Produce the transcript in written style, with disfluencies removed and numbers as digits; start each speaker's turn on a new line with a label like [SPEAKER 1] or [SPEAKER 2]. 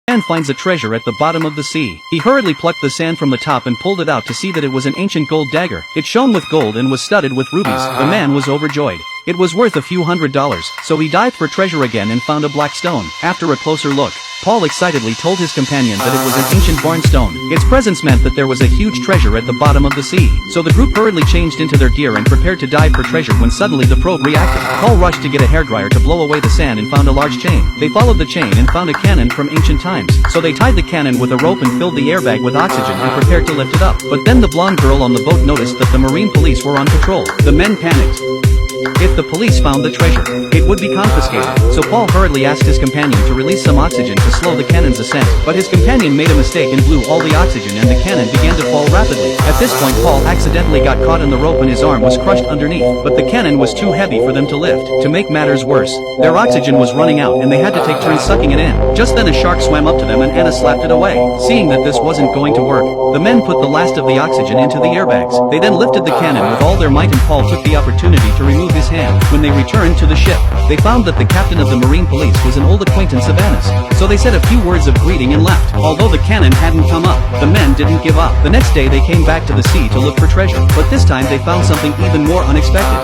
[SPEAKER 1] Man finds a treasure at the bottom of the sea. He hurriedly plucked the sand from the top and pulled it out to see that it was an ancient gold dagger. It shone with gold and was studded with rubies. The man was overjoyed. It was worth a few $100s, so he dived for treasure again and found a black stone. After a closer look, Paul excitedly told his companion that it was an ancient barn stone. Its presence meant that there was a huge treasure at the bottom of the sea. So the group hurriedly changed into their gear and prepared to dive for treasure when suddenly the probe reacted. Paul rushed to get a hairdryer to blow away the sand and found a large chain. They followed the chain and found a cannon from ancient times. So they tied the cannon with a rope and filled the airbag with oxygen and prepared to lift it up. But then the blonde girl on the boat noticed that the marine police were on patrol. The men panicked. If the police found the treasure, it would be confiscated. So Paul hurriedly asked his companion to release some oxygen to slow the cannon's ascent. But his companion made a mistake and blew all the oxygen and the cannon began to fall rapidly. At this point Paul accidentally got caught in the rope and his arm was crushed underneath. But the cannon was too heavy for them to lift. To make matters worse, their oxygen was running out and they had to take turns sucking it in. Just then a shark swam up to them and Anna slapped it away. Seeing that this wasn't going to work, the men put the last of the oxygen into the airbags. They then lifted the cannon with all their might and Paul took the opportunity to remove his hand. When they returned to the ship, they found that the captain of the marine police was an old acquaintance of Anna's. So they said a few words of greeting and left. Although the cannon hadn't come up, the men didn't give up. The next day they came back to the sea to look for treasure, but this time they found something even more unexpected.